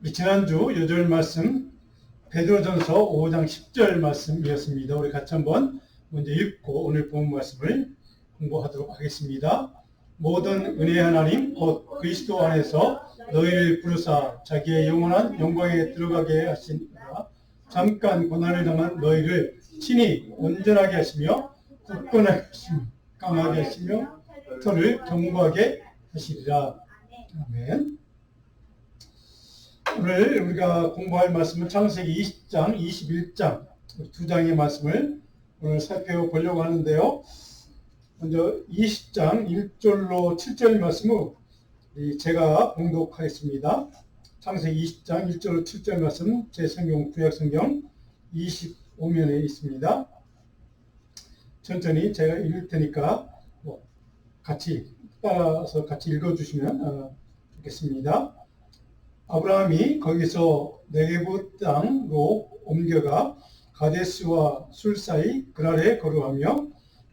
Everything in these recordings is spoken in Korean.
우리 지난주 요절 말씀 베드로전서 5장 10절 말씀이었습니다. 우리 같이 한번 먼저 읽고 오늘 본 말씀을 공부하도록 하겠습니다. 모든 은혜의 하나님 곧 그리스도 안에서 너희를 부르사 자기의 영원한 영광에 들어가게 하시니라. 잠깐 고난을 당한 너희를 친히 온전하게 하시며 굳건하게 하시며 강하게 하시며 터를 견고하게 하시리라. 아멘. 오늘 우리가 공부할 말씀은 창세기 20장, 21장 두 장의 말씀을 오늘 살펴보려고 하는데요. 먼저 20장 1절로 7절 말씀을 제가 봉독하겠습니다. 창세기 20장 1절로 7절 말씀 제 성경 구약성경 25면에 있습니다. 천천히 제가 읽을 테니까 같이 따라서 같이 읽어주시면 좋겠습니다. 아브라함이 거기서 네게부 땅으로 옮겨가 가데스와 술 사이 그랄에 거류하며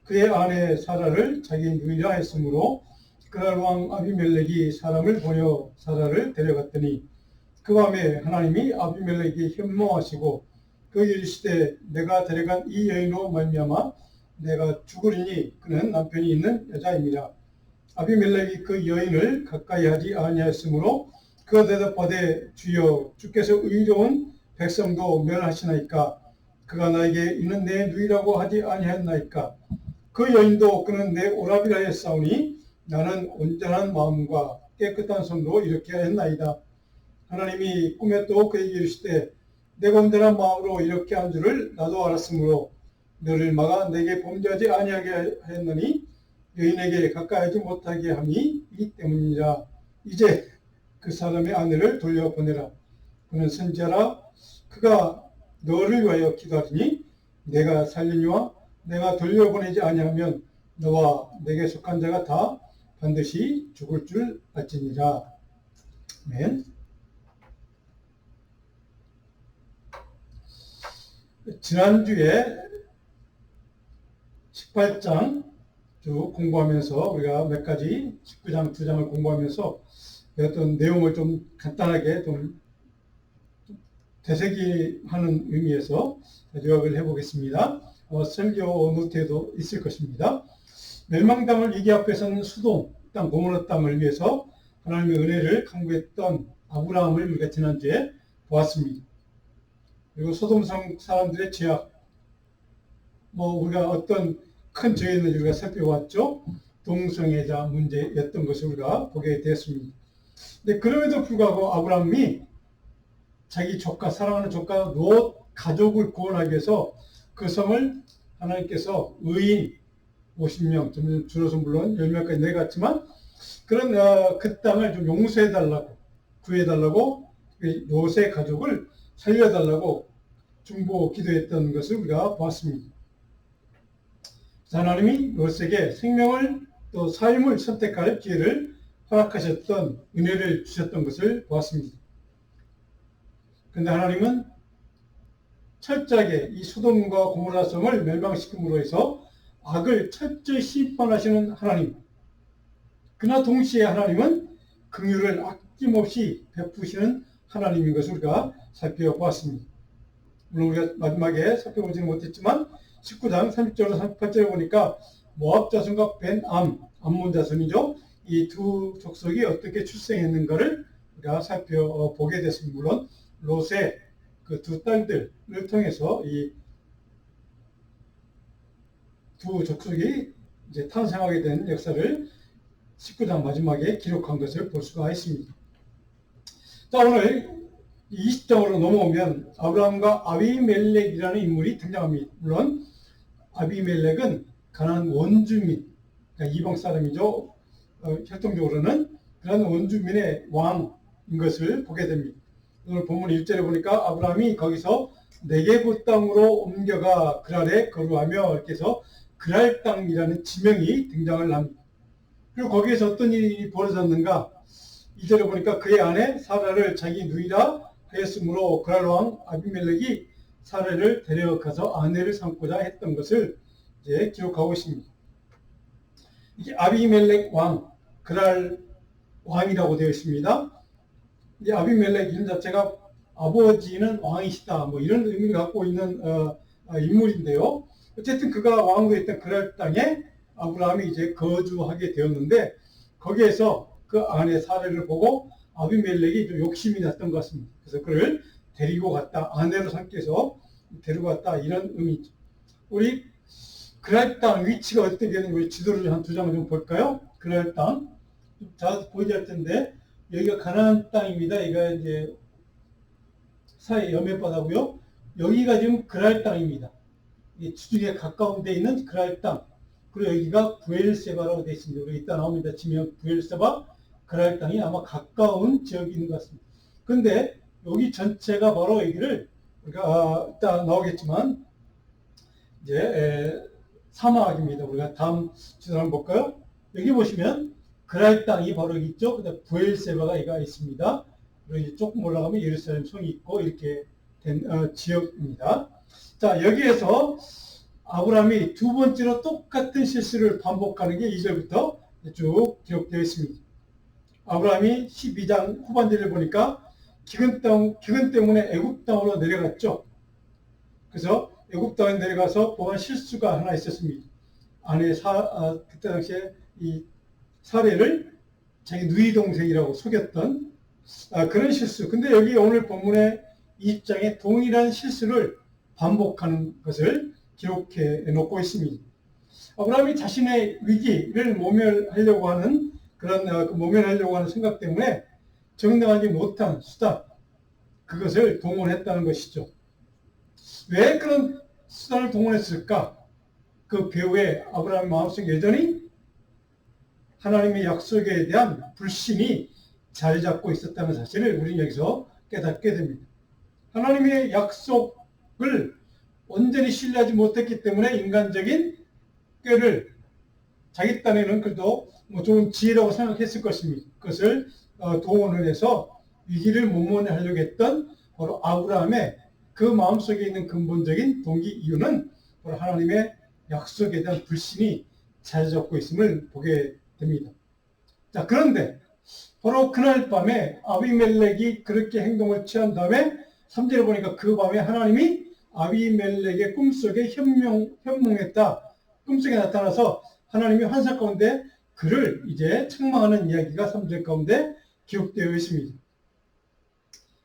그의 아내 사라를 자기 누이라 했으므로 그랄 왕 아비멜렉이 사람을 보내 사라를 데려갔더니 그 밤에 하나님이 아비멜렉이 현모하시고 그에게 이르시되 내가 데려간 이 여인으로 말미암아 내가 죽으리니 그는 남편이 있는 여자입니다. 아비멜렉이 그 여인을 가까이 하지 아니하였으므로 그가 대답하되 주여 주께서 의로운 백성도 멸하시나이까 그가 나에게 이는 내 누이라고 하지 아니하였나이까 그 여인도 그는 내 오라비라 했사오니 나는 온전한 마음과 깨끗한 손으로 이렇게 하였나이다. 하나님이 꿈에 또 그에게 이르시되 내가 온전한 마음으로 이렇게 한 줄을 나도 알았으므로 너를 막아 내게 범죄하지 아니하게 하였느니 여인에게 가까이 하지 못하게 함이 이 때문이라. 이제 그 사람의 아내를 돌려보내라. 그는 선지자라. 그가 너를 위하여 기도하리니 내가 살리니와 내가 돌려보내지 아니하면 너와 내게 속한 자가 다 반드시 죽을 줄 알지니라. 아멘. 지난주에 18장 쭉 공부하면서 우리가 몇 가지 19장 2장을 공부하면서 어떤 내용을 좀 간단하게 좀 되새기하는 의미에서 요약을 해보겠습니다. 설교 노트에도 있을 것입니다. 멸망당을 위기 앞에서는 수동 땅 고모라 땅을 위해서 하나님의 은혜를 강구했던 아브라함을 우리가 지난주에 보았습니다. 그리고 소돔 사람들의 죄악, 우리가 어떤 큰 죄였는지 우리가 살펴봤죠. 동성애자 문제였던 것을 우리가 보게 되었습니다. 근데 그럼에도 불구하고 아브라함이 자기 조카, 사랑하는 조카 롯 가족을 구원하기 위해서 그 성을 하나님께서 의인 50명, 줄여서 물론 10명까지 내갔지만 그런 그 땅을 좀 용서해달라고, 구해달라고 롯의 가족을 살려달라고 중보 기도했던 것을 우리가 보았습니다. 하나님이 롯에게 생명을 또 삶을 선택할 기회를 허락하셨던 은혜를 주셨던 것을 보았습니다. 그런데 하나님은 철저하게 이 소돔과 고모라 성을 멸망시킴으로 해서 악을 철저히 심판하시는 하나님. 그러나 동시에 하나님은 긍휼을 아낌없이 베푸시는 하나님인 것을 우리가 살펴보았습니다. 물론 우리가 마지막에 살펴보지는 못했지만 19장 30절로 38절에 보니까 모압 자손과 암몬 자손이죠. 이 두 족속이 어떻게 출생했는가를 우리가 살펴보게 됐습니다. 물론 롯의 그 두 딸들을 통해서 이 두 족속이 이제 탄생하게 된 역사를 19장 마지막에 기록한 것을 볼 수가 있습니다. 자, 오늘 20장으로 넘어오면 아브라함과 아비멜렉이라는 인물이 등장합니다. 물론 아비멜렉은 가나안 원주민, 그러니까 이방 사람이죠. 혈통적으로는 그런 원주민의 왕인 것을 보게 됩니다. 오늘 본문 1절에 보니까 아브라함이 거기서 네게부 땅으로 옮겨가 그랄에 거류하며 이렇게 해서 그랄 땅이라는 지명이 등장을 합니다. 그리고 거기에서 어떤 일이 벌어졌는가? 2절에 보니까 그의 아내 사라를 자기 누이라 하였으므로 그랄 왕 아비멜렉이 사라를 데려가서 아내를 삼고자 했던 것을 이제 기록하고 있습니다. 이게 아비멜렉 왕, 그랄 왕이라고 되어 있습니다. 이 아비멜렉 이름 자체가 아버지는 왕이시다 뭐 이런 의미를 갖고 있는 인물인데요. 어쨌든 그가 왕으로 있던 그랄 땅에 아브라함이 이제 거주하게 되었는데 거기에서 그 아내 사례를 보고 아비멜렉이 좀 욕심이 났던 것 같습니다. 그래서 그를 데리고 갔다 아내로 삼기 위해서 데리고 갔다 이런 의미죠. 우리 그랄 땅 위치가 어떻게 되는지 우리 지도를 한 두 장을 좀 볼까요? 그랄 땅 자 보이지 않을 텐데 여기가 가나안 땅입니다. 이거 이제 사이 여매바다고요. 여기가 지금 그랄 땅입니다. 주중에 가까운 데 있는 그랄 땅. 그리고 여기가 부엘세바라고 되어 있습니다. 우리 이따 나옵니다. 지면 부엘세바 그랄 땅이 아마 가까운 지역이 있는 것 같습니다. 근데 여기 전체가 바로 여기를 우리가 이따 나오겠지만 이제 사막입니다. 우리가 다음 지도 한번 볼까요? 여기 보시면 그랄 땅이 바로 여기 있죠. 그다음 부엘세바가 여기가 있습니다. 그리고 이제 조금 올라가면 예루살렘 성이 있고 이렇게 된 지역입니다. 자, 여기에서 아브라함이 두 번째로 똑같은 실수를 반복하는 게 2절부터 쭉 기록되어 있습니다. 아브라함이 12장 후반절을 보니까 기근 때문에 애굽 땅으로 내려갔죠. 그래서 애굽 땅에 내려가서 보한 실수가 하나 있었습니다. 아내 그때 당시에 이 사례를 자기 누이 동생이라고 속였던 그런 실수. 근데 여기 오늘 본문의 20장에 동일한 실수를 반복하는 것을 기록해 놓고 있습니다. 아브라함이 자신의 위기를 모면하려고 하는 그런 모면하려고 하는 생각 때문에 정당하지 못한 수단 그것을 동원했다는 것이죠. 왜 그런 수단을 동원했을까? 그 배후에 아브라함의 마음속에 여전히 하나님의 약속에 대한 불신이 자리 잡고 있었다는 사실을 우리는 여기서 깨닫게 됩니다. 하나님의 약속을 온전히 신뢰하지 못했기 때문에 인간적인 꾀를 자기 딴에는 그래도 뭐 좋은 지혜라고 생각했을 것입니다. 그것을 동원을 해서 위기를 모면하려고 했던 바로 아브라함의 그 마음속에 있는 근본적인 동기 이유는 바로 하나님의 약속에 대한 불신이 자리 잡고 있음을 보게 됩니다. 자, 그런데 바로 그날 밤에 아비멜렉이 그렇게 행동을 취한 다음에 3절에 보니까 그 밤에 하나님이 아비멜렉의 꿈속에 현몽했다. 꿈속에 나타나서 하나님이 환상 가운데 그를 이제 책망하는 이야기가 3절 가운데 기록되어 있습니다.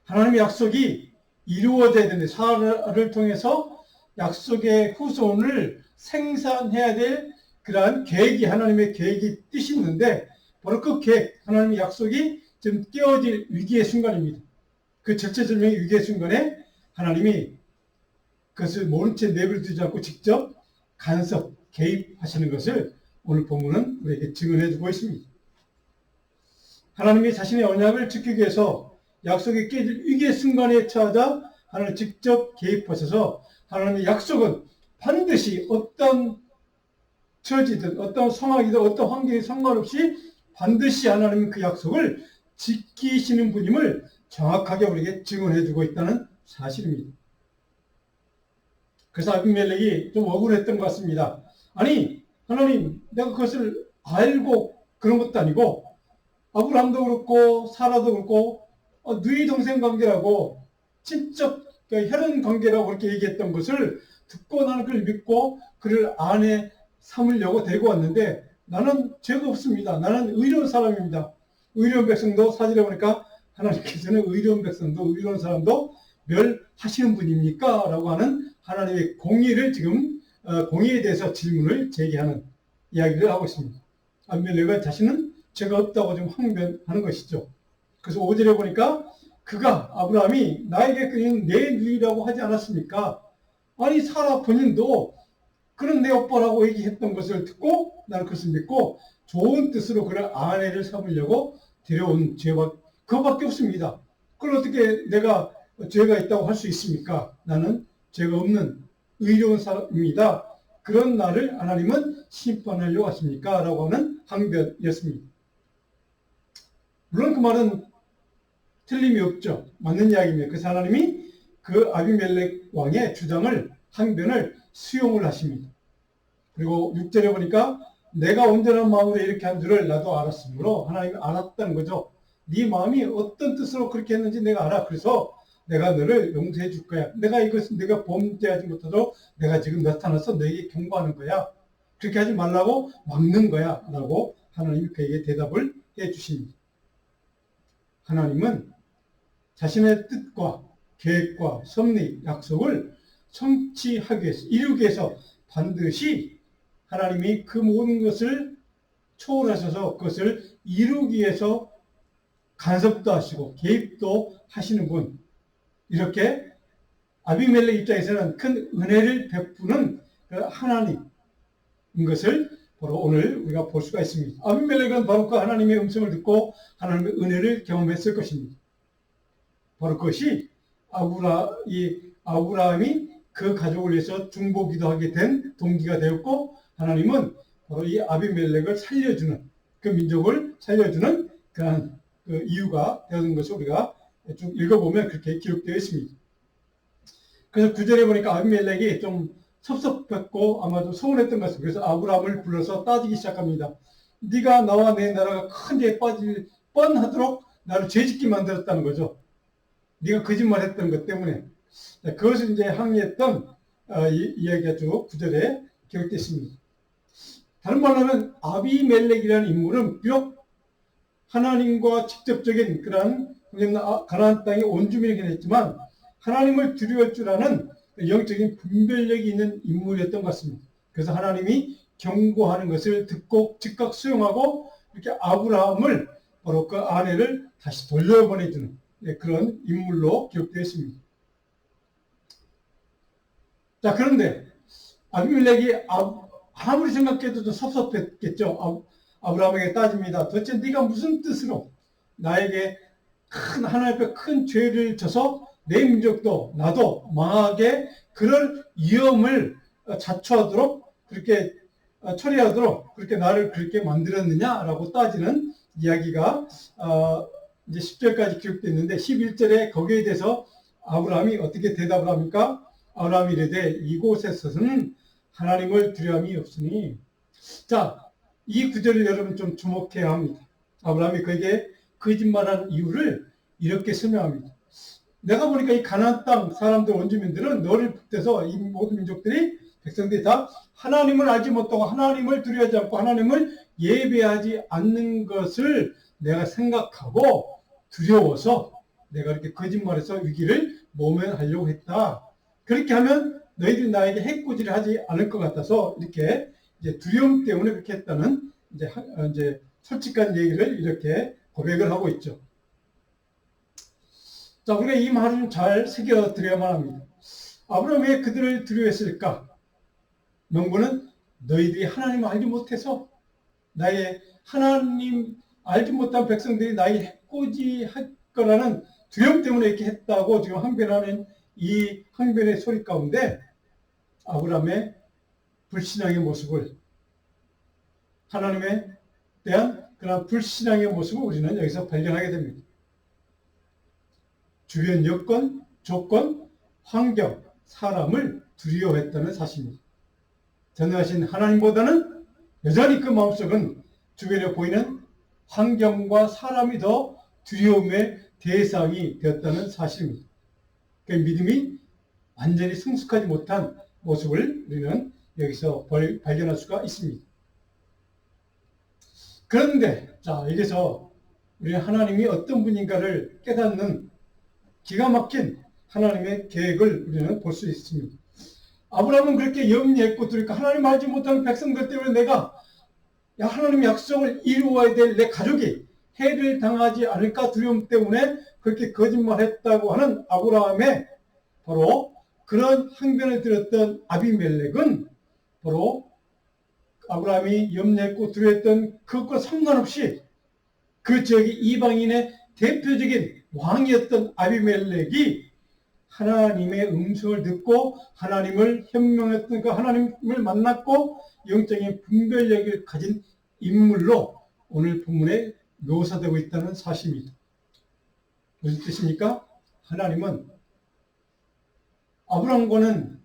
하나님의 약속이 이루어져야 되는데 사라를 통해서 약속의 후손을 생산해야 될 그러한 계획이 하나님의 계획이 뜻이 있는데 바로 그 계획, 하나님의 약속이 지금 깨어질 위기의 순간입니다. 그 절체절명의 위기의 순간에 하나님이 그것을 모른 채 내버려두지 않고 직접 간섭, 개입하시는 것을 오늘 본문은 우리에게 증언해주고 있습니다. 하나님이 자신의 언약을 지키기 위해서 약속이 깨질 위기의 순간에 처하자 하나님 직접 개입하셔서 하나님의 약속은 반드시 어떤 처지든 어떤 상황이든 어떤 환경에 상관없이 반드시 하나님은 그 약속을 지키시는 분임을 정확하게 우리에게 증언해주고 있다는 사실입니다. 그래서 아비멜렉이 좀 억울했던 것 같습니다. 아니 하나님 내가 그것을 알고 그런 것도 아니고 아브라함도 그렇고 사라도 그렇고 누이 동생 관계라고 친척 혈연 관계라고 그렇게 얘기했던 것을 듣고 나는 그를 믿고 그를 아내 삼으려고 데리고 왔는데 나는 죄가 없습니다. 나는 의로운 사람입니다. 의로운 백성도 사절에 보니까 하나님께서는 의로운 백성도 의로운 사람도 멸하시는 분입니까? 라고 하는 하나님의 공의를 지금 공의에 대해서 질문을 제기하는 이야기를 하고 있습니다. 아비멜렉은 자신은 죄가 없다고 좀 항변하는 것이죠. 그래서 5절에 보니까 그가 아브라함이 나에게 그는 내 누이라고 하지 않았습니까? 아니 사라 본인도 그런 내 오빠라고 얘기했던 것을 듣고 나는 그것을 믿고 좋은 뜻으로 그를 아내를 삼으려고 데려온 죄가 그것밖에 없습니다. 그걸 어떻게 내가 죄가 있다고 할 수 있습니까? 나는 죄가 없는 의로운 사람입니다. 그런 나를 하나님은 심판하려고 하십니까? 라고 하는 항변이었습니다. 물론 그 말은 틀림이 없죠. 맞는 이야기입니다. 그래서 하나님이 그 아비멜렉 왕의 주장을 항변을 수용을 하십니다. 그리고 6절에 보니까 내가 온전한 마음으로 이렇게 한 줄을 나도 알았으므로 하나님이 알았다는 거죠. 네 마음이 어떤 뜻으로 그렇게 했는지 내가 알아. 그래서 내가 너를 용서해 줄 거야. 내가 이것은 내가 범죄하지 못하도록 내가 지금 나타나서 너에게 경고하는 거야. 그렇게 하지 말라고 막는 거야. 라고 하나님이 그에게 대답을 해 주십니다. 하나님은 자신의 뜻과 계획과 섭리, 약속을 성취하기 위해서, 이루기 위해서 반드시 하나님이 그 모든 것을 초월하셔서 그것을 이루기 위해서 간섭도 하시고 개입도 하시는 분. 이렇게 아비멜렉 입장에서는 큰 은혜를 베푸는 하나님인 것을 바로 오늘 우리가 볼 수가 있습니다. 아비멜렉은 바로 그 하나님의 음성을 듣고 하나님의 은혜를 경험했을 것입니다. 바로 그것이 아브라함이 그 가족을 위해서 중보기도 하게 된 동기가 되었고, 하나님은 바로 이 아비멜렉을 살려주는, 그 민족을 살려주는 그러한 그 이유가 되는 것을 우리가 쭉 읽어보면 그렇게 기록되어 있습니다. 그래서 9절에 보니까 아비멜렉이 좀 섭섭했고 아마도 서운했던 것 같습니다. 그래서 아브라함을 불러서 따지기 시작합니다. 네가 나와 내 나라가 큰 죄에 빠질 뻔하도록 나를 죄짓게 만들었다는 거죠. 네가 거짓말했던 것 때문에. 그것을 이제 항의했던 이야기가 쭉 9절에 기록되어 있습니다. 다른 말로 하면 아비멜렉이라는 인물은 비록 하나님과 직접적인 그러한 가나안 땅의 온주민이긴 했지만 하나님을 두려워할 줄 아는 영적인 분별력이 있는 인물이었던 것 같습니다. 그래서 하나님이 경고하는 것을 듣고 즉각 수용하고 이렇게 아브라함을 바로 그 아내를 다시 돌려보내주는 그런 인물로 기록되어 있습니다. 자, 그런데 아비멜렉이 아무리 생각해도 좀 섭섭했겠죠. 아브라함에게 따집니다. 도대체 네가 무슨 뜻으로 나에게 하나님 앞에 큰 죄를 져서 내 민족도 나도 망하게 그럴 위험을 자초하도록 그렇게 처리하도록 그렇게 나를 그렇게 만들었느냐라고 따지는 이야기가 이제 10절까지 기록되어 있는데 11절에 거기에 대해서 아브라함이 어떻게 대답을 합니까? 아브라함이 이르되 이곳에서는 하나님을 두려움이 없으니. 자, 이 구절을 여러분 좀 주목해야 합니다. 아브라함이 그에게 거짓말한 이유를 이렇게 설명합니다. 내가 보니까 이 가나안 땅 사람들 원주민들은 너를 붙대서 이 모든 민족들이 백성들이 다 하나님을 알지 못하고 하나님을 두려워하지 않고 하나님을 예배하지 않는 것을 내가 생각하고 두려워서 내가 이렇게 거짓말해서 위기를 모면하려고 했다. 그렇게 하면 너희들이 나에게 해코지를 하지 않을 것 같아서 이렇게 이제 두려움 때문에 그렇게 했다는 이제 솔직한 얘기를 이렇게 고백을 하고 있죠. 자, 우리가 이 말을 잘 새겨드려야만 합니다. 아브라함이 왜 그들을 두려워했을까? 명분은 너희들이 하나님을 알지 못해서 나의 하나님 알지 못한 백성들이 나에게 해코지할 거라는 두려움 때문에 이렇게 했다고 지금 항변하는 이 항변의 소리 가운데 아브라함의 불신앙의 모습을, 하나님에 대한 그런 불신앙의 모습을 우리는 여기서 발견하게 됩니다. 주변 여건, 조건, 환경, 사람을 두려워했다는 사실입니다. 전능하신 하나님보다는 여전히 그 마음속은 주변에 보이는 환경과 사람이 더 두려움의 대상이 되었다는 사실입니다. 그 믿음이 완전히 성숙하지 못한 모습을 우리는 여기서 발견할 수가 있습니다. 그런데 자, 여기서 우리는 하나님이 어떤 분인가를 깨닫는 기가 막힌 하나님의 계획을 우리는 볼 수 있습니다. 아브라함은 그렇게 염려했고 두니까 하나님 알지 못하는 백성들 때문에 내가 하나님의 약속을 이루어야 될 내 가족이 해를 당하지 않을까 두려움 때문에 그렇게 거짓말했다고 하는 아브라함의 바로 그런 항변을 들었던 아비멜렉은 바로 아브라함이 염려했고 두려워했던 그것과 상관없이 그 지역의 이방인의 대표적인 왕이었던 아비멜렉이 하나님의 음성을 듣고 하나님을 현명했던 그 하나님을 만났고 영적인 분별력을 가진 인물로 오늘 본문에 묘사되고 있다는 사실입니다. 무슨 뜻입니까? 하나님은 아브라함과는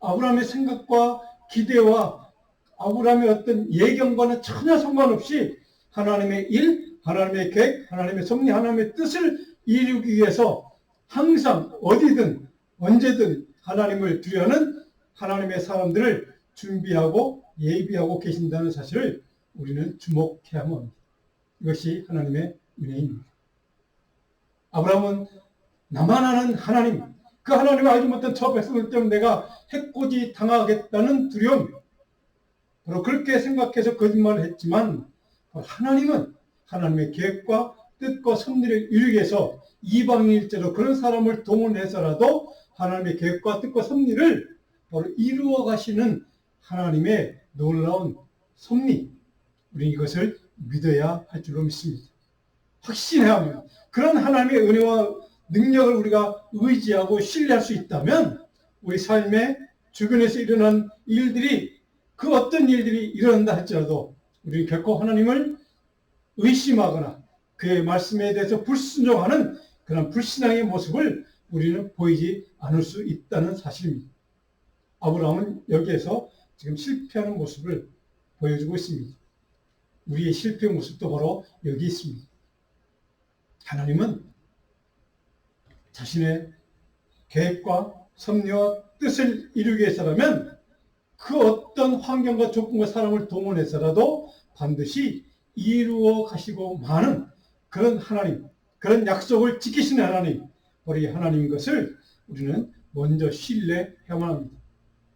아브라함의 생각과 기대와 아브라함의 어떤 예견과는 전혀 상관없이 하나님의 일, 하나님의 계획, 하나님의 섭리, 하나님의 뜻을 이루기 위해서 항상 어디든 언제든 하나님을 두려는 하나님의 사람들을 준비하고 예비하고 계신다는 사실을 우리는 주목해야만 합니다. 이것이 하나님의 은혜입니다. 아브라함은 나만 아는 하나님, 그 하나님을 알지 못한 저 백성들 때문에 내가 해코지 당하겠다는 두려움, 바로 그렇게 생각해서 거짓말을 했지만 하나님은 하나님의 계획과 뜻과 섭리를 이루기 위해서 이방인일제로 그런 사람을 동원해서라도 하나님의 계획과 뜻과 섭리를 바로 이루어 가시는 하나님의 놀라운 섭리, 우리 이것을 믿어야 할 줄로 믿습니다. 확신해야 합니다. 그런 하나님의 은혜와 능력을 우리가 의지하고 신뢰할 수 있다면 우리 삶의 주변에서 일어난 일들이 그 어떤 일들이 일어난다 할지라도 우리는 결코 하나님을 의심하거나 그의 말씀에 대해서 불순종하는 그런 불신앙의 모습을 우리는 보이지 않을 수 있다는 사실입니다. 아브라함은 여기에서 지금 실패하는 모습을 보여주고 있습니다. 우리의 실패의 모습도 바로 여기 있습니다. 하나님은 자신의 계획과 섭리와 뜻을 이루기 위해서라면 그 어떤 환경과 조건과 사람을 동원해서라도 반드시 이루어 가시고 마는 그런 하나님, 그런 약속을 지키시는 하나님, 우리 하나님인 것을 우리는 먼저 신뢰해야만 합니다.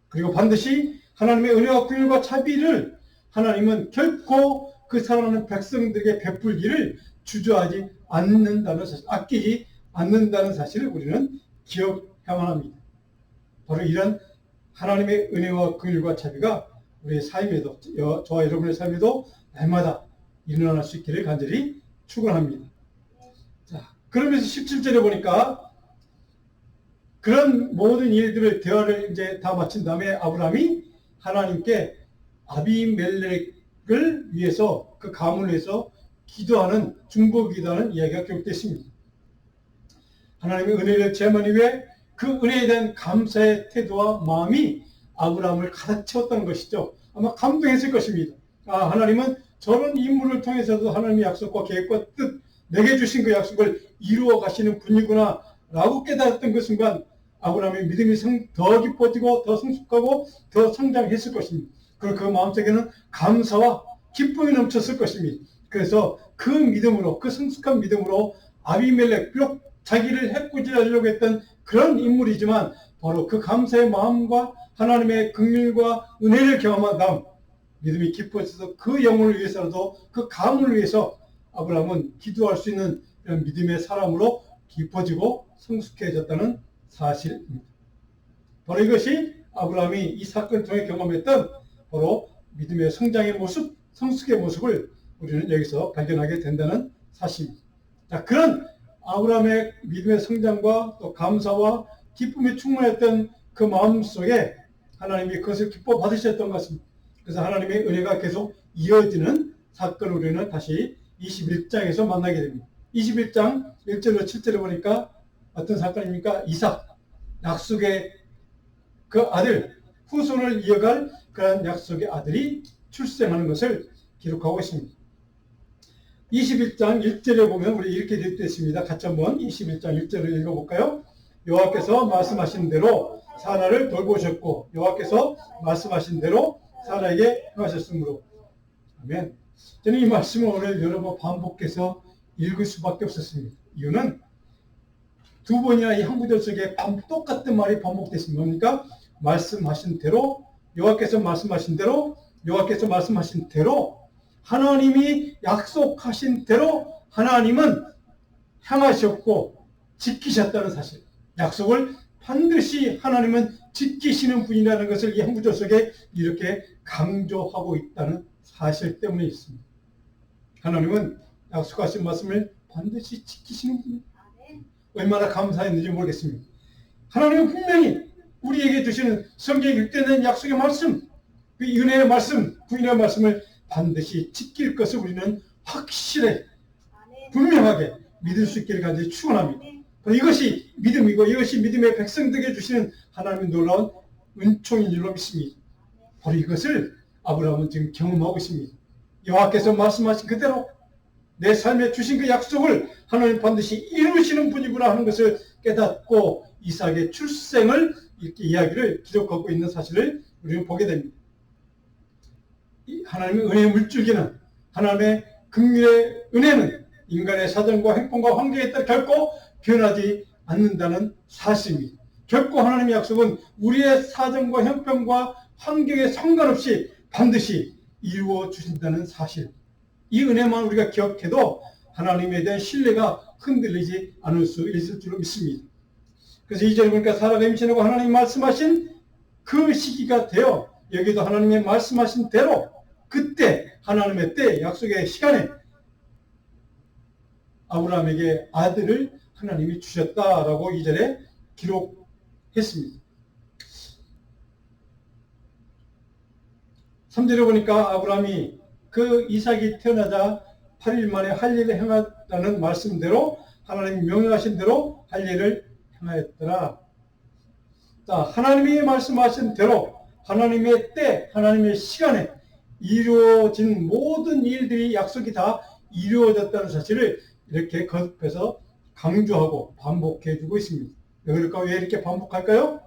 그리고 반드시 하나님의 은혜와 긍휼과 자비를 하나님은 결코 그 사랑하는 백성들에게 베풀기를 주저하지 않는다는 사실, 아끼지 않는다는 사실을 우리는 기억해야만 합니다. 바로 이런 하나님의 은혜와 긍휼과 자비가 우리의 삶에도, 저와 여러분의 삶에도 날마다 일어날 수 있기를 간절히 축원합니다. 자, 그러면서 17절에 보니까 그런 모든 일들을 대화를 이제 다 마친 다음에 아브라함이 하나님께 아비멜렉을 위해서 그 가문을 위해서 기도하는 중보 기도하는 이야기가 기록됐습니다. 하나님의 은혜를 체험하기 위해 그 은혜에 대한 감사의 태도와 마음이 아브라함을 가득 채웠다는 것이죠. 아마 감동했을 것입니다. 아, 하나님은 저런 인물을 통해서도 하나님의 약속과 계획과 뜻, 내게 주신 그 약속을 이루어 가시는 분이구나 라고 깨달았던 그 순간 아브라함의 믿음이 더 깊어지고 더 성숙하고 더 성장했을 것입니다. 그리고 그 마음속에는 감사와 기쁨이 넘쳤을 것입니다. 그래서 그 믿음으로, 그 성숙한 믿음으로 아비멜렉, 비록 자기를 해코지하려고 했던 그런 인물이지만 바로 그 감사의 마음과 하나님의 긍휼과 은혜를 경험한 다음 믿음이 깊어져서 그 영혼을 위해서라도 그 가문을 위해서 아브라함은 기도할 수 있는 이런 믿음의 사람으로 깊어지고 성숙해졌다는 사실입니다. 바로 이것이 아브라함이 이 사건을 통해 경험했던 바로 믿음의 성장의 모습, 성숙의 모습을 우리는 여기서 발견하게 된다는 사실입니다. 자, 그런 아브라함의 믿음의 성장과 또 감사와 기쁨이 충만했던 그 마음 속에 하나님이 그것을 기뻐 받으셨던 것 같습니다. 그래서 하나님의 은혜가 계속 이어지는 사건을 우리는 다시 21장에서 만나게 됩니다. 21장 1절로 7절에 보니까 어떤 사건입니까? 이삭, 약속의 그 아들, 후손을 이어갈 그런 약속의 아들이 출생하는 것을 기록하고 있습니다. 21장 1절에 보면 우리 이렇게 되어 있습니다. 같이 한번 21장 1절을 읽어볼까요? 여호와께서 말씀하신 대로 사라를 돌보셨고 여호와께서 말씀하신 대로 사라에게 행하셨으므로. 아멘. 저는 이 말씀을 오늘 여러 번 반복해서 읽을 수밖에 없었습니다. 이유는 두 번이나 이 한 구절 속에 똑같은 말이 반복됐습니다. 그러니까 말씀하신 대로, 여호와께서 말씀하신 대로, 여호와께서 말씀하신 대로, 하나님이 약속하신 대로 하나님은 행하셨고 지키셨다는 사실. 약속을 반드시 하나님은 지키시는 분이라는 것을 이 한 구절 속에 이렇게 강조하고 있다는 사실 때문에 있습니다. 하나님은 약속하신 말씀을 반드시 지키시는 분입니다. 얼마나 감사했는지 모르겠습니다. 하나님은 분명히 우리에게 주시는 성경에 기록되는 약속의 말씀, 그 은혜의 말씀, 구원의 말씀을 반드시 지킬 것을 우리는 확실해, 분명하게 믿을 수 있기를 간절히 축원합니다. 이것이 믿음이고 이것이 믿음의 백성들에게 주시는 하나님의 놀라운 은총인 줄로 믿습니다. 바로 이것을 아브라함은 지금 경험하고 있습니다. 여호와께서 말씀하신 그대로 내 삶에 주신 그 약속을 하나님 반드시 이루시는 분이구나 하는 것을 깨닫고 이삭의 출생을 이렇게 이야기를 기록하고 있는 사실을 우리는 보게 됩니다. 하나님의 은혜의 물줄기는, 하나님의 긍휼의 은혜는 인간의 사정과 행동과 환경에 따라 결코 변하지 않는다는 사실입니다. 결코 하나님의 약속은 우리의 사정과 형편과 환경에 상관없이 반드시 이루어 주신다는 사실. 이 은혜만 우리가 기억해도 하나님에 대한 신뢰가 흔들리지 않을 수 있을 줄로 믿습니다. 그래서 2절에 보니까 사라가 임신하고 하나님 말씀하신 그 시기가 되어 여기도 하나님의 말씀하신 대로 그때 하나님의 때 약속의 시간에 아브라함에게 아들을 하나님이 주셨다라고 2절에 기록했습니다. 3절에 보니까 아브라함이 그 이삭이 태어나자 8일 만에 할 일을 행하다는 말씀대로 하나님이 명령하신 대로 할 일을 행하였더라. 자, 하나님이 말씀하신 대로 하나님의 때, 하나님의 시간에 이루어진 모든 일들이 약속이 다 이루어졌다는 사실을 이렇게 거듭해서 강조하고 반복해주고 있습니다. 왜 그럴까? 왜 이렇게 반복할까요?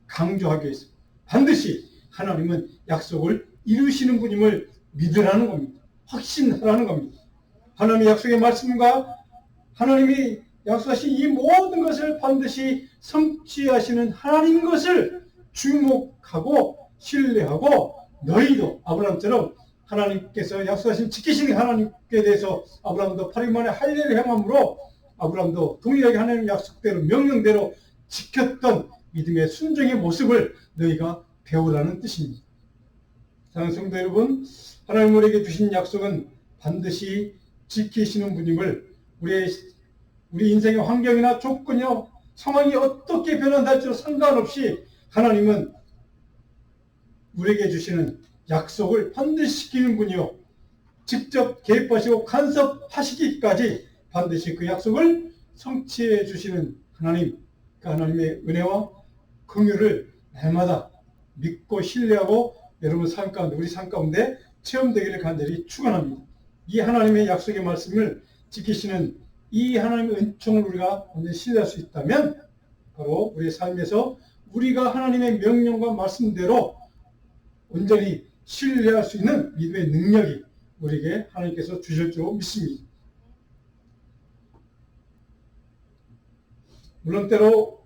강조하기 위해서. 반드시 하나님은 약속을 이루시는 분임을 믿으라는 겁니다. 확신하라는 겁니다. 하나님의 약속의 말씀과 하나님이 약속하신 이 모든 것을 반드시 성취하시는 하나님 것을 주목하고 신뢰하고 너희도 아브라함처럼 하나님께서 약속하신 지키시는 하나님께 대해서 아브라함도 8일 만에 할 일을 행함으로 아브라함도 동일하게 하나님 약속대로 명령대로 지켰던 믿음의 순종의 모습을 너희가 배우라는 뜻입니다. 사랑하는 성도 여러분, 하나님 우리에게 주신 약속은 반드시 지키시는 분임을 우리 인생의 환경이나 조건이나 상황이 어떻게 변한다 할지도 상관없이 하나님은 우리에게 주시는 약속을 반드시 지키는 분이요 직접 개입하시고 간섭하시기까지 반드시 그 약속을 성취해 주시는 하나님, 그 하나님의 은혜와 긍휼을 날마다 믿고 신뢰하고 여러분 삶 가운데, 우리 삶 가운데 체험되기를 간절히 축원합니다. 이 하나님의 약속의 말씀을 지키시는 이 하나님의 은총을 우리가 완전히 신뢰할 수 있다면 바로 우리의 삶에서 우리가 하나님의 명령과 말씀대로 온전히 신뢰할 수 있는 믿음의 능력이 우리에게 하나님께서 주실 줄 믿습니다. 물론 때로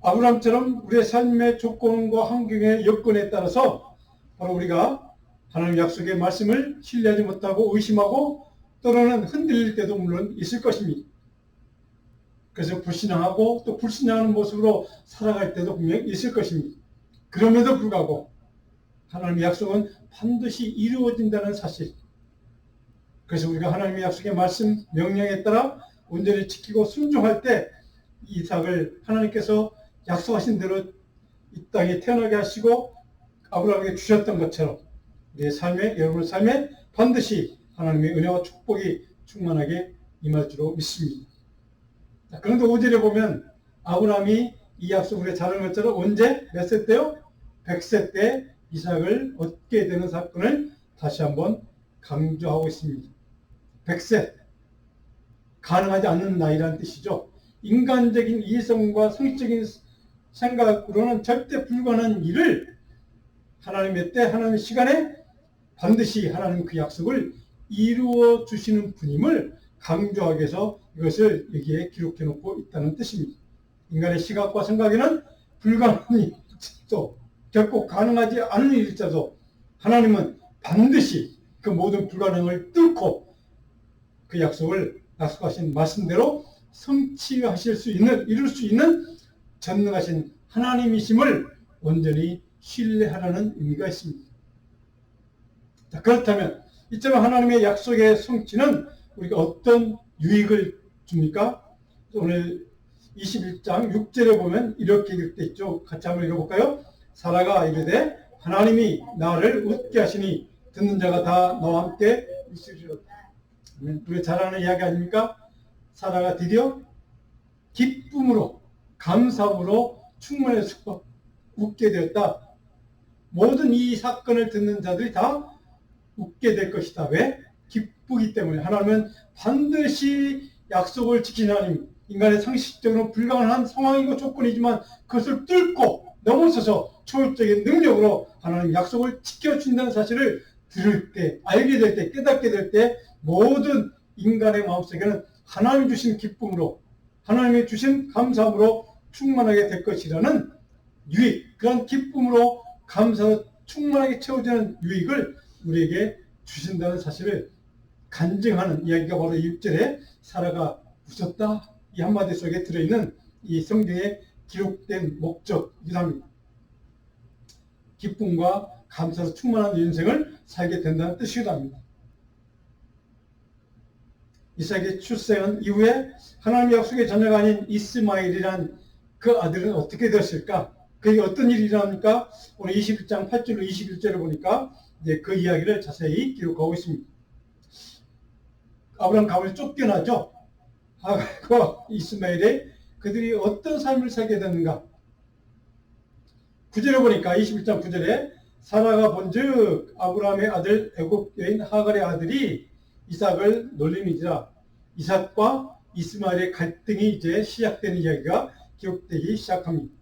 아브라함처럼 우리의 삶의 조건과 환경의 여건에 따라서 바로 우리가 하나님 약속의 말씀을 신뢰하지 못하고 의심하고 때로는 흔들릴 때도 물론 있을 것입니다. 그래서 불신앙하고 또 불신앙하는 모습으로 살아갈 때도 분명히 있을 것입니다. 그럼에도 불구하고 하나님의 약속은 반드시 이루어진다는 사실. 그래서 우리가 하나님의 약속의 말씀, 명령에 따라 온전히 지키고 순종할 때 이삭을 하나님께서 약속하신 대로 이 땅에 태어나게 하시고 아브라함에게 주셨던 것처럼 우리의 삶에, 여러분의 삶에 반드시 하나님의 은혜와 축복이 충만하게 임할 줄로 믿습니다. 그런데 5절에 보면 아브라함이 이 약속을 자른 것처럼 언제? 몇 세 때요? 100세 때 이삭을 얻게 되는 사건을 다시 한번 강조하고 있습니다. 100세. 가능하지 않는 나이라는 뜻이죠. 인간적인 이성과 성적인 생각으로는 절대 불가능한 일을 하나님의 때, 하나님의 시간에 반드시 하나님 그 약속을 이루어 주시는 분임을 강조하기 위해서 이것을 여기에 기록해 놓고 있다는 뜻입니다. 인간의 시각과 생각에는 불가능한 일일지도 결코 가능하지 않은 일일지라도 하나님은 반드시 그 모든 불가능을 뚫고 그 약속을 약속하신 말씀대로 성취하실 수 있는, 이룰 수 있는 전능하신 하나님이심을 온전히 신뢰하라는 의미가 있습니다. 자, 그렇다면 이처럼 하나님의 약속의 성취는 우리가 어떤 유익을 줍니까? 오늘 21장 6절에 보면 이렇게 기록되어 있죠. 같이 한번 읽어볼까요? 사라가 이르되 하나님이 나를 웃게 하시니 듣는 자가 다 너와 함께 있으리로다. 우리가 잘 아는 이야기 아닙니까? 사라가 드디어 기쁨으로 감사함으로 충만해서 웃게 되었다. 모든 이 사건을 듣는 자들이 다 웃게 될 것이다. 왜? 기쁘기 때문에 하나님은 반드시 약속을 지키는 하나님, 인간의 상식적으로 불가능한 상황이고 조건이지만 그것을 뚫고 넘어서서 초월적인 능력으로 하나님 약속을 지켜준다는 사실을 들을 때, 알게 될 때, 깨닫게 될 때 모든 인간의 마음속에는 하나님 주신 기쁨으로, 하나님이 주신 감사함으로 충만하게 될 것이라는 유익, 그런 기쁨으로 감사로 충만하게 채워지는 유익을 우리에게 주신다는 사실을 간증하는 이야기가 바로 6절에 사라가 웃었다, 이 한마디 속에 들어있는 이 성경에 기록된 목적이랍니다. 기쁨과 감사로 충만한 인생을 살게 된다는 뜻이랍니다. 이삭의 출생 이후에 하나님의 약속의 자녀가 아닌 이스마엘이란 그 아들은 어떻게 되었을까? 그게 어떤 일이 일어납니까? 오늘 21장 8절로 21절을 보니까 이제 그 이야기를 자세히 기록하고 있습니다. 아브라함 가문이 쫓겨나죠. 하갈과 이스마엘의 그들이 어떤 삶을 살게 되는가? 9절에 보니까 21장 9절에 사라가 본즉 아브라함의 아들 애굽 여인 하갈의 아들이 이삭을 놀림이니라. 이삭과 이스마엘의 갈등이 이제 시작되는 이야기가 기록되기 시작합니다.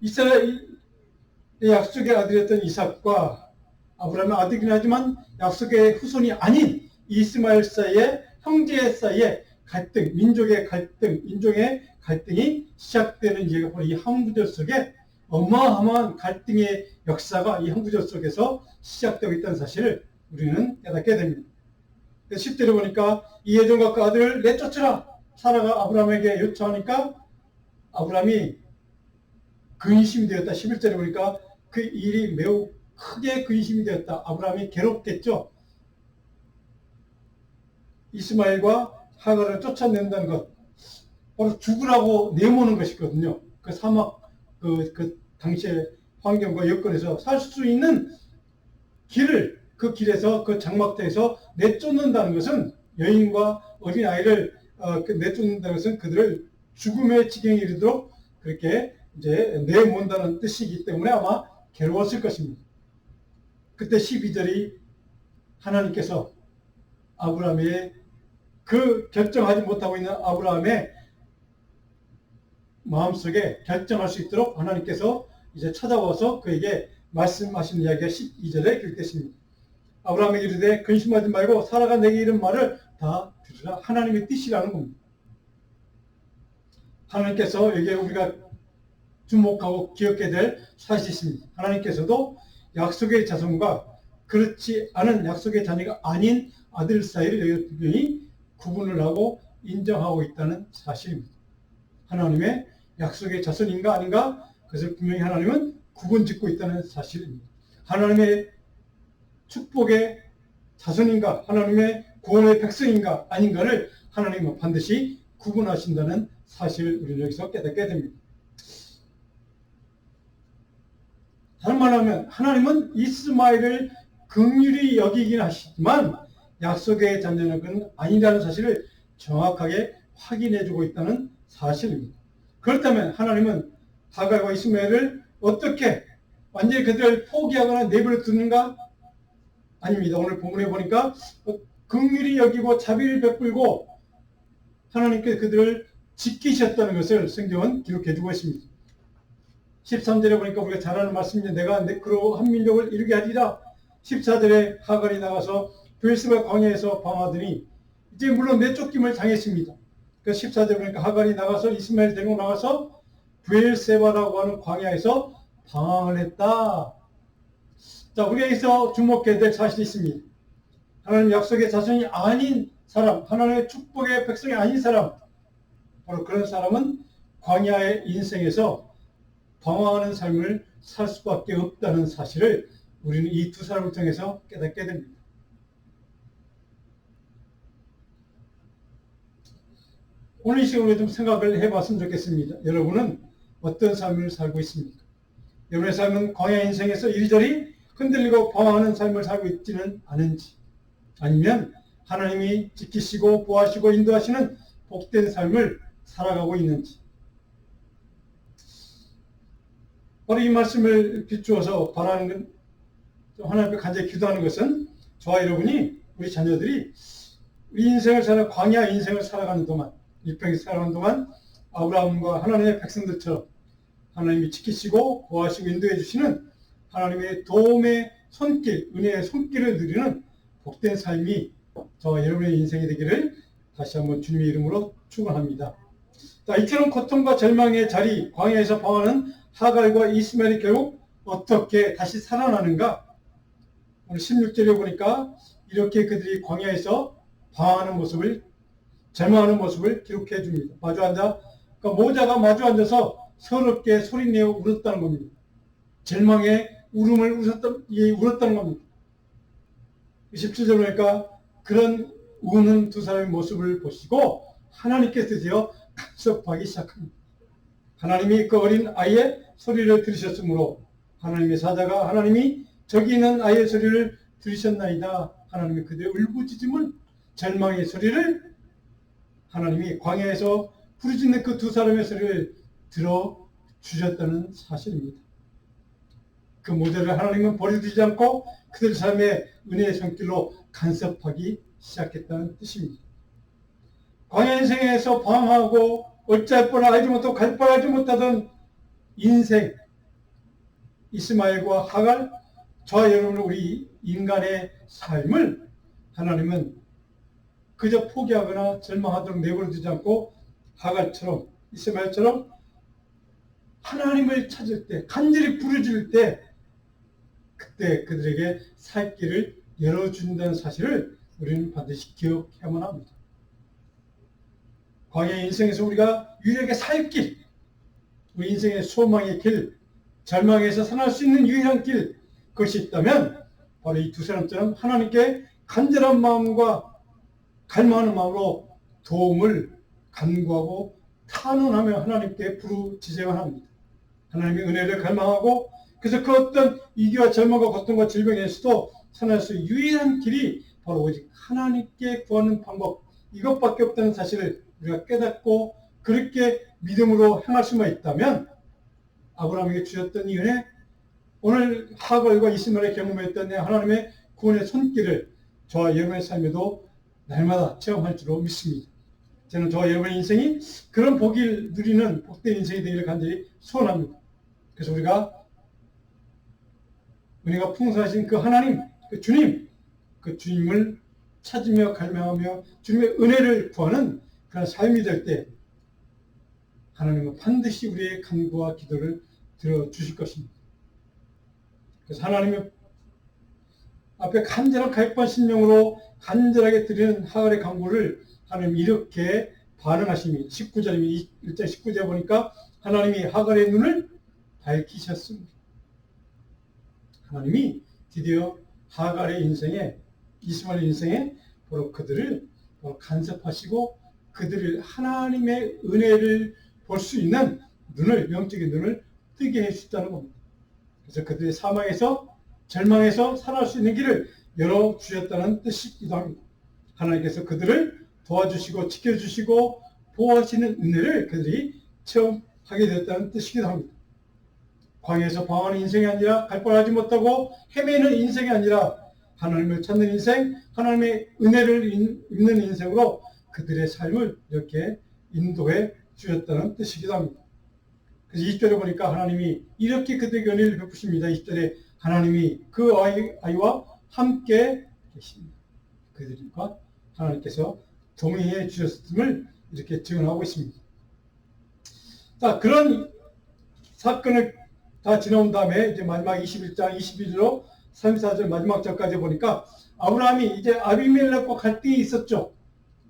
이스라엘의 약속의 아들이었던 이삭과 아브라함의 아들이긴 하지만 약속의 후손이 아닌 이스마엘 사이에, 형제 사이에 갈등, 민족의 갈등, 인종의 갈등이 시작되는 이야기가 바로 이 한 구절 속에 어마어마한 갈등의 역사가 이 한 구절 속에서 시작되고 있다는 사실을 우리는 깨닫게 됩니다. 10절에 보니까 이 여종과 그 아들을 내쫓으라. 사라가 아브라함에게 요청하니까 아브라함이 근심이 되었다. 11절에 보니까 그 일이 매우 크게 근심이 되었다. 아브라함이 괴롭겠죠. 이스마엘과 하갈을 쫓아낸다는 것, 바로 죽으라고 내모는 것이거든요. 그 사막, 그 당시의 환경과 여건에서 살 수 있는 길을, 그 길에서, 그 장막터에서 내쫓는다는 것은, 여인과 어린아이를 내쫓는다는 것은 그들을 죽음의 지경에 이르도록 그렇게 이제 내몬다는 뜻이기 때문에 아마 괴로웠을 것입니다. 그때 12절이 하나님께서 아브라함의 그 결정하지 못하고 있는 아브라함의 마음속에 결정할 수 있도록 하나님께서 이제 찾아와서 그에게 말씀하시는 이야기가 12절에 기록됐습니다. 아브라함에게 이르되 근심하지 말고 사라가 내게 이른 말을 다 들으라. 하나님의 뜻이라는 겁니다. 하나님께서 여기에 우리가 주목하고 기억해야 될 사실이 있습니다. 하나님께서도 약속의 자손과 그렇지 않은 약속의 자녀가 아닌 아들 사이를 분명히 구분을 하고 인정하고 있다는 사실입니다. 하나님의 약속의 자손인가 아닌가? 그것을 분명히 하나님은 구분짓고 있다는 사실입니다. 하나님의 축복의 자손인가? 하나님의 구원의 백성인가? 아닌가를 하나님은 반드시 구분하신다는 사실을 우리는 여기서 깨닫게 됩니다. 다른 말로 하면 하나님은 이스마엘을 긍휼히 여기긴 하시지만 약속의 자녀는 그는 아니라는 사실을 정확하게 확인해주고 있다는 사실입니다. 그렇다면 하나님은 하갈과 이스마엘을 어떻게 완전히 그들을 포기하거나 내버려 두는가? 아닙니다. 오늘 본문에 보니까 긍휼히 여기고 자비를 베풀고 하나님께 그들을 지키셨다는 것을 성경은 기록해주고 있습니다. 13절에 보니까 우리가 잘 아는 말씀인데 내가 그로 한 민족을 이루게 하리라. 14절에 하갈이 나가서 브엘세바 광야에서 방하더니 이제 물론 내쫓김을 당했습니다. 그 14절에 보니까 하갈이 나가서 이스마엘 데리고 나가서 브엘세바라고 하는 광야에서 방황을 했다. 자, 우리가 여기서 주목해야 될 사실이 있습니다. 하나님 약속의 자손이 아닌 사람, 하나님의 축복의 백성이 아닌 사람, 바로 그런 사람은 광야의 인생에서 방황하는 삶을 살 수밖에 없다는 사실을 우리는 이 두 사람을 통해서 깨닫게 됩니다. 오늘 이 시간에 좀 생각을 해봤으면 좋겠습니다. 여러분은 어떤 삶을 살고 있습니까? 여러분의 삶은 광야 인생에서 이리저리 흔들리고 방황하는 삶을 살고 있지는 않은지, 아니면 하나님이 지키시고 보호하시고 인도하시는 복된 삶을 살아가고 있는지. 바로 이 말씀을 비추어서 바라는 하나님 앞에 간절히 기도하는 것은 저와 여러분이, 우리 자녀들이 우리 광야 인생을 살아가는 동안, 일평생 살아가는 동안 아브라함과 하나님의 백성들처럼 하나님이 지키시고 보호하시고 인도해 주시는 하나님의 도움의 손길, 은혜의 손길을 누리는 복된 삶이 저와 여러분의 인생이 되기를 다시 한번 주님의 이름으로 축원합니다. 자, 이처럼 고통과 절망의 자리, 광야에서 방황하는 하갈과 이스마엘이 결국 어떻게 다시 살아나는가? 오늘 16절에 보니까 이렇게 그들이 광야에서 방황하는 모습을, 절망하는 모습을 기록해 줍니다. 그러니까 모자가 마주 앉아서 서럽게 소리내어 울었다는 겁니다. 절망의 울음을 울었다는 겁니다. 17절 보니까 그런 우는 두 사람의 모습을 보시고 하나님께서 드디어 간섭하기 시작합니다. 하나님이 그 어린 아이의 소리를 들으셨으므로 하나님의 사자가 하나님이 저기 있는 아이의 소리를 들으셨나이다. 하나님이 그들의 울부짖음을, 절망의 소리를 하나님이 광야에서 부르짖는 그 두 사람의 소리를 들어주셨다는 사실입니다. 그 모델을 하나님은 버려두지 않고 그들 삶의 은혜의 손길로 간섭하기 시작했다는 뜻입니다. 광야 인생에서 방황하고 어찌할 뻔 알지 못하고 갈 뻔 알지 못하던 인생, 이스마엘과 하갈, 저와 여러분 우리 인간의 삶을 하나님은 그저 포기하거나 절망하도록 내버려두지 않고 하갈처럼, 이스마엘처럼 하나님을 찾을 때, 간절히 부르짖을 때 그때 그들에게 살 길을 열어준다는 사실을 우리는 반드시 기억해야만 합니다. 광야 인생에서 우리가 유일하게 살 길, 우리 인생의 소망의 길, 절망에서 살아날 수 있는 유일한 길, 그것이 있다면 바로 이 두 사람처럼 하나님께 간절한 마음과 갈망하는 마음으로 도움을 간구하고 탄원하며 하나님께 부르짖어야만 합니다. 하나님의 은혜를 갈망하고 그래서 그 어떤 위기와 절망과 고통과 질병에서도 살아날 수 있는 유일한 길이 바로 오직 하나님께 구하는 방법, 이것밖에 없다는 사실을 우리가 깨닫고 그렇게 믿음으로 행할 수만 있다면 아브라함에게 주셨던 이 은혜, 오늘 하갈과 이스마엘의 경험했던 하나님의 구원의 손길을 저와 여러분의 삶에도 날마다 체험할 줄로 믿습니다. 저는 저와 여러분의 인생이 그런 복을 누리는 복된 인생이 되기를 간절히 소원합니다. 그래서 우리가 은혜가 풍성하신 그 하나님, 그 주님, 그 주님을 찾으며 갈망하며 주님의 은혜를 구하는 그런 삶이 될 때 하나님은 반드시 우리의 간구와 기도를 들어주실 것입니다. 그래서 하나님의 앞에 간절한 가입한 심령으로 간절하게 드리는 하갈의 간구를 하나님이 이렇게 반응하십니다. 19절입니다. 1장 19절 보니까 하나님이 하갈의 눈을 밝히셨습니다. 하나님이 드디어 하갈의 인생에, 이스마엘의 인생에 바로 그들을 간섭하시고 그들을 하나님의 은혜를 볼 수 있는 눈을, 영적인 눈을 뜨게 해주셨다는 겁니다. 그래서 그들의 사망에서, 절망에서 살아날 수 있는 길을 열어주셨다는 뜻이기도 합니다. 하나님께서 그들을 도와주시고 지켜주시고 보호하시는 은혜를 그들이 체험하게 되었다는 뜻이기도 합니다. 광야에서 방황하는 인생이 아니라 갈 뻔하지 못하고 헤매는 인생이 아니라 하나님을 찾는 인생, 하나님의 은혜를 입는 인생으로 그들의 삶을 이렇게 인도해 주셨다는 뜻이기도 합니다. 그래서 20절에 보니까 하나님이 이렇게 그들에게 은혜를 베푸십니다. 20절에 하나님이 그 아이와 함께 계십니다. 그들과 하나님께서 동행해 주셨음을 이렇게 증언하고 있습니다. 자, 그런 사건을 다 지나온 다음에 이제 마지막 21장 22절로 34절 마지막 절까지 보니까 아브라함이 이제 아비멜렉과 갈등이 있었죠.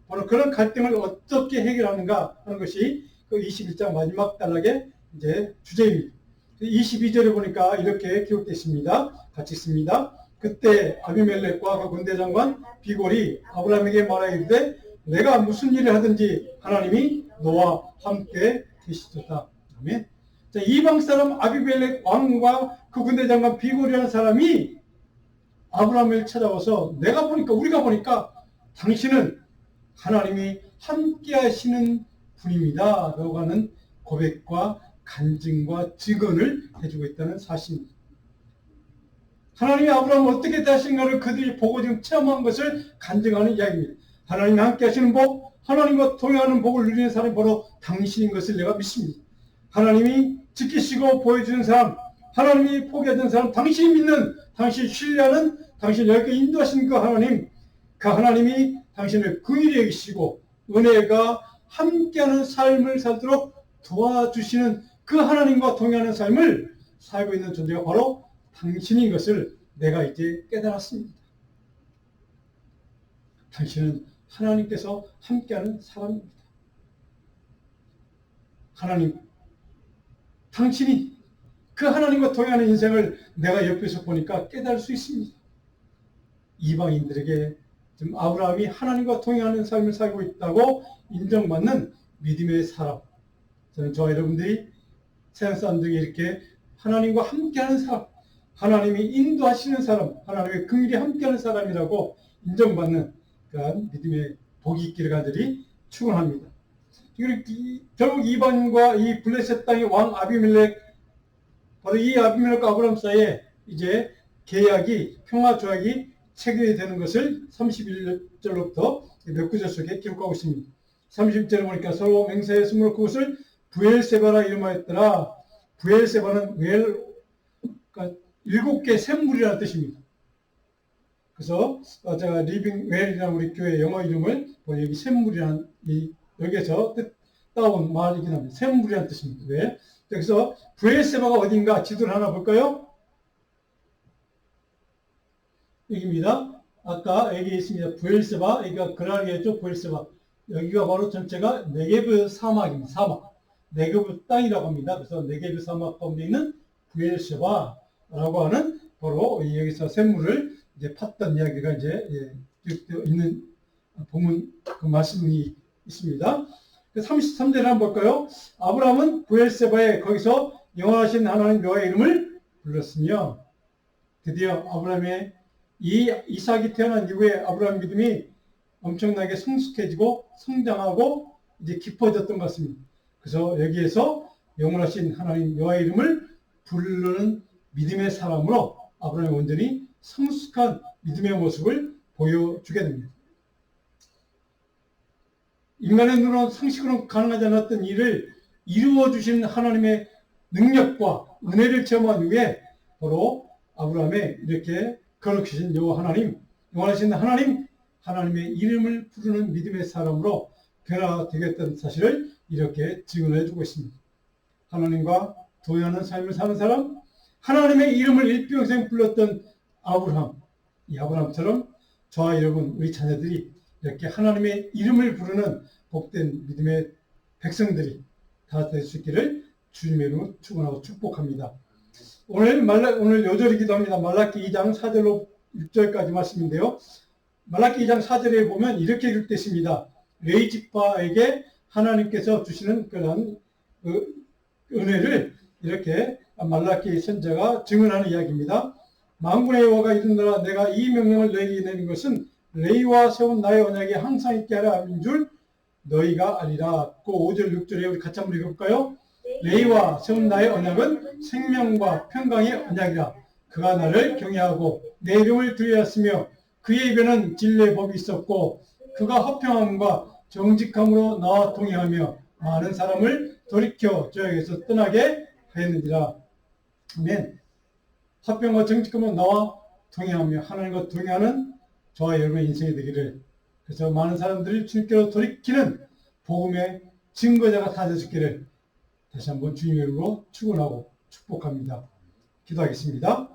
바로 그런 갈등을 어떻게 해결하는가 하는 것이 그 21장 마지막 단락의 이제 주제입니다. 22절에 보니까 이렇게 기록되어 있습니다. 같이 읽습니다. 그때 아비멜렉과 그 군대장관 비골이 아브라함에게 말하기를 내가 무슨 일을 하든지 하나님이 너와 함께 계시도다. 아멘. 자, 이방 사람 아비멜렉 왕과 그 군대장관 비골이라는 사람이 아브라함을 찾아와서 우리가 보니까 당신은 하나님이 함께 하시는 분입니다. 라고 하는 고백과 간증과 증언을 해주고 있다는 사실입니다. 하나님이 아브라함을 어떻게 대하신가를 그들이 보고 지금 체험한 것을 간증하는 이야기입니다. 하나님이 함께 하시는 복, 하나님과 동행하는 복을 누리는 사람이 바로 당신인 것을 내가 믿습니다. 하나님이 지키시고 보여주는 사람, 하나님이 포기하던 사람, 당신이 믿는, 당신이 신뢰하는, 당신이 여기까지 인도하신 그 하나님이 당신을 긍휼히 여기시고 은혜가 함께하는 삶을 살도록 도와주시는 그 하나님과 동행하는 삶을 살고 있는 존재가 바로 당신인 것을 내가 이제 깨달았습니다. 당신은 하나님께서 함께하는 사람입니다. 하나님, 당신이 그 하나님과 동행하는 인생을 내가 옆에서 보니까 깨달을 수 있습니다. 이방인들에게 지금 아브라함이 하나님과 동행하는 삶을 살고 있다고 인정받는 믿음의 사람. 저는 저와 여러분들이 세상 사람들에게 이렇게 하나님과 함께하는 사람, 하나님이 인도하시는 사람, 하나님의 긍휼이 함께하는 사람이라고 인정받는 그런 믿음의 복이 있기를 간절히 축원합니다. 결국 이방인과 이 블레셋 땅의 왕 아비멜렉, 바로 이 아비멜렉과 아브라함 사이에 이제 계약이, 평화 조약이 체결이 되는 것을 31절로부터 몇 구절 속에 기록하고 있습니다. 30절에 보니까 서로 맹세했으므로 그것을 부엘세바라 이름하였더라. 부엘세바는 그러니까 7개 샘물이라는 뜻입니다. 그래서 제가 리빙 웰이라는 우리 교회 영어 이름을 여기 샘물이라는 여기에서 따온 말이긴 합니다. 샘물이라는 뜻입니다. 왜? 그래서 부엘세바가 어딘가 지도를 하나 볼까요? 여기입니다. 아까 여기 있습니다. 부엘세바, 여기가 그라리아죠. 부엘세바. 여기가 바로 전체가 네게브 사막입니다. 사막. 네게브 땅이라고 합니다. 그래서 네게브 사막 가운데 있는 부엘세바라고 하는 바로 여기서 샘물을 이제 팠던 이야기가 이제 기록되어 있는 본문 그 말씀이 있습니다. 33절을 한번 볼까요? 아브라함은 부엘세바에 거기서 영원하신 하나님 여호와의 이름을 불렀으며 드디어 아브라함의 이삭이 태어난 이후에 아브라함 믿음이 엄청나게 성숙해지고 성장하고 이제 깊어졌던 것 같습니다. 그래서 여기에서 영원하신 하나님 여호와의 이름을 부르는 믿음의 사람으로 아브라함이 온전히 성숙한 믿음의 모습을 보여주게 됩니다. 인간의 눈으로 상식으로 가능하지 않았던 일을 이루어 주신 하나님의 능력과 은혜를 체험한 후에 바로 아브라함의 이렇게 거룩하신 여호와 하나님, 영원하신 하나님, 하나님의 이름을 부르는 믿음의 사람으로 변화되겠다는 사실을 이렇게 증언해 주고 있습니다. 하나님과 동행하는 삶을 사는 사람, 하나님의 이름을 일평생 불렀던 아브라함, 이 아브라함처럼 저와 여러분, 우리 자녀들이 이렇게 하나님의 이름을 부르는 복된 믿음의 백성들이 다 될 수 있기를 주님의 이름으로 축원하고 축복합니다. 오늘 요절이기도 합니다. 말라기 2장 4절로 6절까지 말씀인데요. 말라기 2장 4절에 보면 이렇게 기록되어 있습니다. 레이지파에게 하나님께서 주시는 그런 은혜를 이렇게 말라기 선지자가 증언하는 이야기입니다. 만군의 여호와가 이르노라 내가 이 명령을 너희에게 내린 것은 레이와 세운 나의 언약이 항상 있게 하려 함인 줄 너희가 아리라. 그 5절 6절에 우리 같이 한번 읽어볼까요? 레이와 세운 나의 언약은 생명과 평강의 언약이라. 그가 나를 경외하고 내 이름을 두려워하였으며 그의 입에는 진리의 법이 있었고 그가 화평함과 정직함으로 나와 동행하며 많은 사람을 돌이켜 저에게서 떠나게 하였느니라. 아멘. 화평과 정직함으로 나와 동행하며 하나님과 동행하는 저와 여러분의 인생이 되기를, 그래서 많은 사람들이 주님께로 돌이키는 복음의 증거자가 다 되시기를 다시 한번 주님의 이름으로 축원하고 축복합니다. 기도하겠습니다.